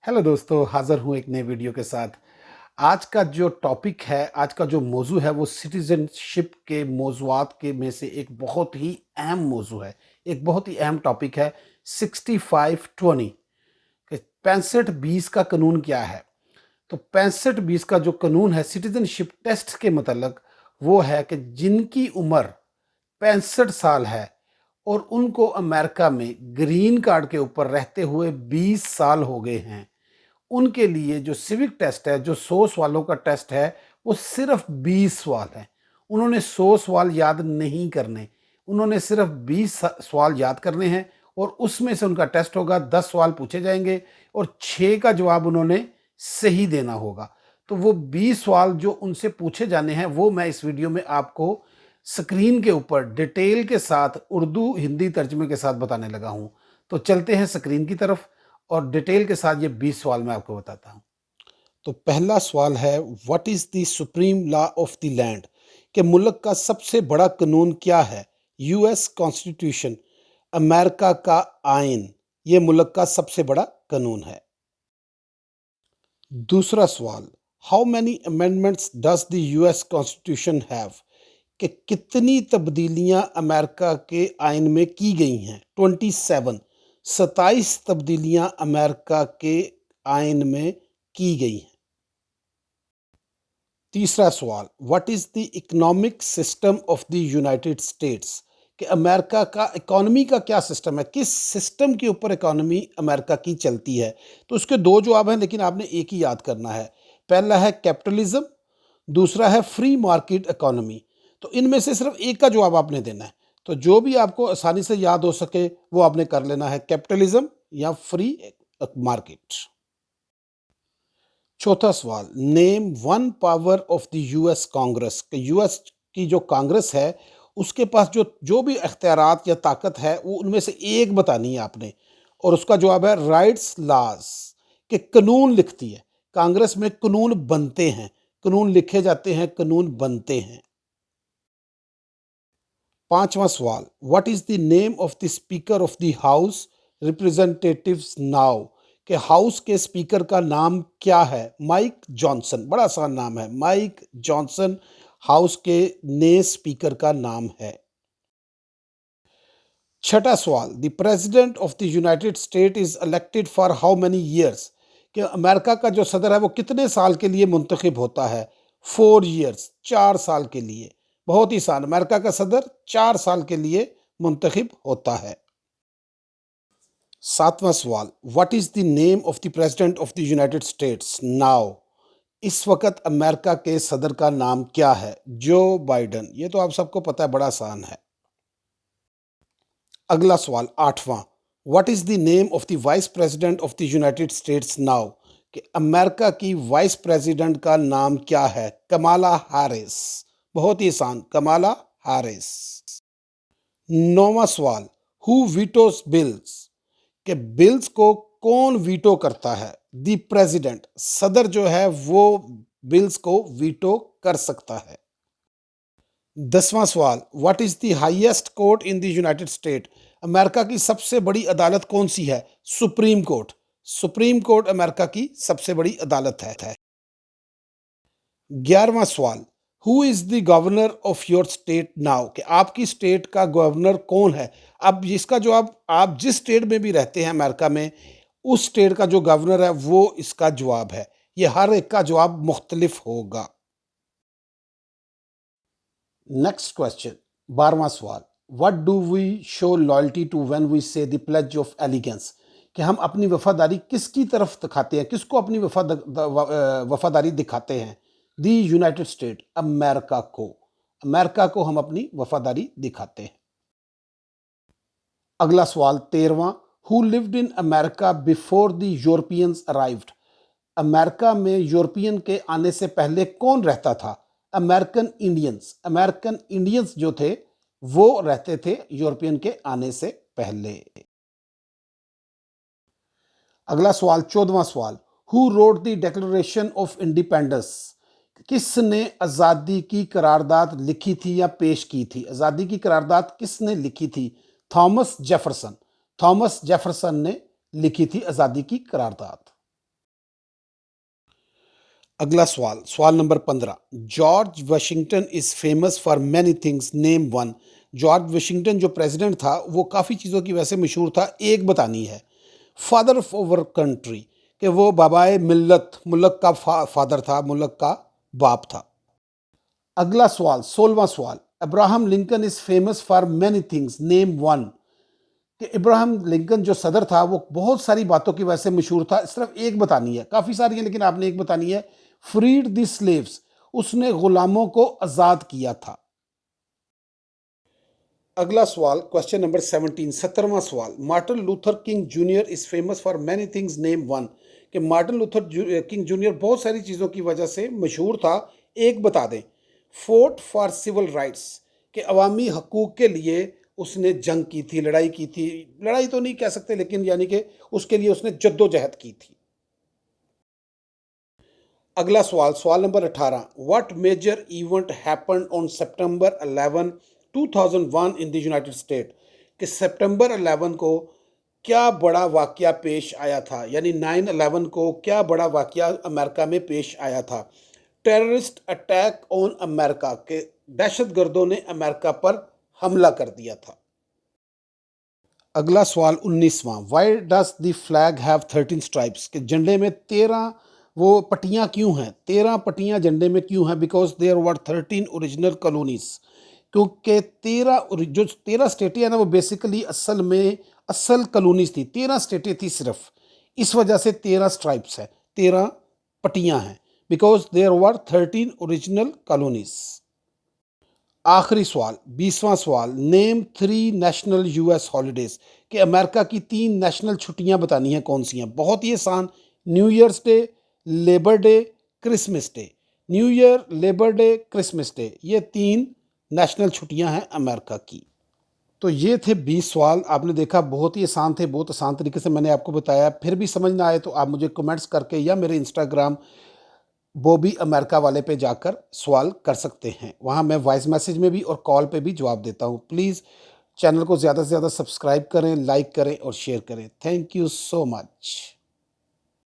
Hello दोस्तों, हाज़िर हूँ एक नए वीडियो के साथ। आज का जो टॉपिक है, आज का जो मौज़ू है वो सिटीज़नशिप के मौज़ूआत के में से एक बहुत ही अहम मौज़ू है। एक बहुत ही अहम टॉपिक है 65-20 कि 65-20 का कानून क्या है? तो 65-20 का जो कानून है सिटीज़नशिप टेस्ट के मतलब वो है कि जिनकी उम्र 65 साल है और उनको अमेरिका में ग्रीन कार्ड के ऊपर रहते हुए 20 साल हो गए हैं, उनके लिए जो सिविक टेस्ट है, जो 100 सवालों का टेस्ट है, वो सिर्फ 20 सवाल है। उन्होंने 100 सवाल याद नहीं करने, उन्होंने सिर्फ 20 सवाल याद करने हैं और उसमें से उनका टेस्ट होगा, 10 सवाल पूछे जाएंगे और 6 का जवाब उन्होंने सही देना होगा। तो वो 20 सवाल जो उनसे पूछे जाने हैं, वो मैं इस वीडियो में आपको स्क्रीन के ऊपर डिटेल के साथ उर्दू हिंदी तर्जुमे के साथ बताने लगा हूँ। तो चलते हैं स्क्रीन की तरफ और डिटेल के साथ ये 20 सवाल मैं आपको बताता हूँ। तो पहला सवाल है, what is the supreme law of the land? कि मुल्क का सबसे बड़ा कानून क्या है? यूएस कॉन्स्टिट्यूशन, अमेरिका का आइन, ये मुल्क का सबसे बड़ा कानून है। दूसरा सवाल, how many amendments does the US constitution have? कि कितनी तब्दीलियां अमेरिका के आइन में की गई हैं? 27, 27 तब्दीलियां अमेरिका के आइन में की गई हैं। तीसरा सवाल, what is the economic system of the United states? कि अमेरिका का इकोनॉमी का क्या सिस्टम है, किस सिस्टम के ऊपर इकोनॉमी अमेरिका की चलती है? तो उसके दो जवाब हैं लेकिन आपने एक ही याद करना है। पहला है कैपिटलिज्म, दूसरा है फ्री मार्केट इकोनॉमी। तो इनमें से सिर्फ एक का जवाब आपने देना है। तो जो भी आपको आसानी से याद हो सके वो आपने कर लेना है, कैपिटलिज्म या फ्री मार्केट। चौथा सवाल, name one power of the US Congress. कि यूएस की जो कांग्रेस है उसके पास जो जो भी अख्तियारात या ताकत है वो उनमें से एक बतानी है आपने, और उसका जवाब है राइट्स लॉज। कि कानून लिखती है कांग्रेस में, कानून बनते हैं, कानून लिखे जाते हैं, कानून बनते हैं। पांचवा सवाल, what is the name of the speaker of the house representatives now? के हाउस के स्पीकर का नाम क्या है? माइक जॉनसन, बड़ा आसान नाम है, माइक जॉनसन हाउस के नए स्पीकर का नाम है। छठा सवाल, the president of the United state is elected for how many years? कि अमेरिका का जो सदर है वो कितने साल के लिए मुंतखब होता है? 4 ईयर्स, 4 साल के लिए। बहुत ही आसान, अमेरिका का सदर 4 साल के लिए मुंतखब होता है। सातवां सवाल, what is the name of the president of the United states now? इस वक्त अमेरिका के सदर का नाम क्या है? जो बाइडन। ये तो आप सबको पता है, बड़ा आसान है। अगला सवाल, आठवां, what is the name of the vice president of the United states now? कि अमेरिका की वाइस प्रेसिडेंट का नाम क्या है? कमाला हैरिस। बहुत ही आसान, कमाला हैरिस। नौवां सवाल, हु वीटोस बिल्स? कि बिल्स को कौन वीटो करता है? द प्रेसिडेंट, सदर जो है वो बिल्स को वीटो कर सकता है। 10वां सवाल, what is the highest court in the United state? America की सबसे बड़ी अदालत कौन सी है? Supreme court. Supreme court America की सबसे बड़ी अदालत है। 11वां सवाल, who is the governor of your state now? कि आपकी स्टेट का गवर्नर कौन है? अब इसका जवाब, आप जिस स्टेट में भी रहते हैं अमेरिका में, उस स्टेट का जो गवर्नर है वो इसका जवाब है। ये हर एक का जवाब मुख्तलिफ होगा। नेक्स्ट क्वेश्चन, 12वां सवाल, what do we show loyalty to when we say the pledge of allegiance? कि हम अपनी वफादारी किसकी तरफ दिखाते हैं, किसको अपनी वफादारी दिखाते हैं? दी यूनाइटेड स्टेट, अमेरिका को। अमेरिका को हम अपनी वफादारी दिखाते हैं। अगला सवाल 13वां, who lived in America before the Europeans arrived? America में यूरोपियन के आने से पहले कौन रहता था? American Indians. अमेरिकन इंडियंस जो थे वो रहते थे यूरोपियन के आने से पहले। अगला सवाल 14वां सवाल, who wrote the declaration of independence? किसने आज़ादी की करारदाद लिखी थी या पेश की थी? आज़ादी की करारदाद किसने लिखी थी? Thomas Jefferson. थॉमस जेफरसन ने लिखी थी आज़ादी की करारदाद। اگلا سوال، سوال number 15، George Washington is famous for many things, name one. George Washington جو پریزیڈنٹ تھا وہ کافی چیزوں کی وجہ سے مشہور تھا، ایک بتانی ہے۔ فادر آف اوور کنٹری، کہ وہ بابائے ملت، ملک کا فادر تھا، ملک کا باپ تھا۔ اگلا سوال، 16واں سوال، Abraham Lincoln is famous for many things, name one. کہ ابراہم لنکن جو صدر تھا وہ بہت ساری باتوں کی وجہ سے مشہور تھا، صرف ایک بتانی ہے، کافی ساری ہیں لیکن آپ نے ایک بتانی ہے۔ فریڈ دی سلیوز، اس نے غلاموں کو آزاد کیا تھا۔ اگلا سوال، کوسچن نمبر 17، 17واں سوال، Martin Luther king junior is famous for many things, name one. کہ مارٹن لوتھر کنگ جونیئر بہت ساری چیزوں کی وجہ سے مشہور تھا، ایک بتا دیں۔ فورٹ فار سول رائٹس، کہ عوامی حقوق کے لیے اس نے جنگ کی تھی، لڑائی کی تھی، لڑائی تو نہیں کہہ سکتے لیکن یعنی کہ اس کے لیے اس نے جد و جہد کی تھی۔ اگلا سوال، سوال نمبر 18، what major event happened on September 11 2001 in the United State. کہ سپٹمبر 11 کو کیا بڑا واقعہ پیش آیا تھا، یعنی 9/11 کو کیا بڑا واقعہ امریکہ میں پیش آیا تھا۔ ٹیررسٹ اٹیک آن امریکہ، کہ دہشت گردوں نے امریکہ پر حملہ کر دیا تھا۔ اگلا سوال، 19واں، why does the flag have 13 stripes. کہ جھنڈے میں 13 وہ پٹیاں کیوں ہیں، 13 پٹیاں جھنڈے میں کیوں ہیں؟ Because there were 13 original colonies, کیونکہ 13 اسٹیٹیں ہیں نا وہ بیسیکلی اصل کالونیز تھی، 13 اسٹیٹیں تھی صرف، اس وجہ سے 13 اسٹرائپس ہیں، 13 پٹیاں ہیں، because there were 13 original colonies. آخری سوال، 20واں سوال، نیم 3 نیشنل یو ایس ہالیڈیز۔ کہ امریکہ کی 3 نیشنل چھٹیاں بتانی ہیں کون سی ہیں، بہت ہی آسان، New Years Day, Labour Day, Christmas Day. New Year, Labour Day, Christmas Day, یہ 3 نیشنل چھٹیاں ہیں امریکہ کی۔ تو یہ تھے 20 سوال، آپ نے دیکھا بہت ہی آسان تھے، بہت آسان طریقے سے میں نے آپ کو بتایا۔ پھر بھی سمجھ نہ آئے تو آپ مجھے کمنٹس کر کے یا میرے انسٹاگرام بوبی امریکہ والے پہ جا کر سوال کر سکتے ہیں، وہاں میں وائس میسیج میں بھی اور کال پہ بھی جواب دیتا ہوں۔ پلیز چینل کو زیادہ سے زیادہ سبسکرائب کریں، لائک کریں اور شیئر کریں۔ Thank you so much.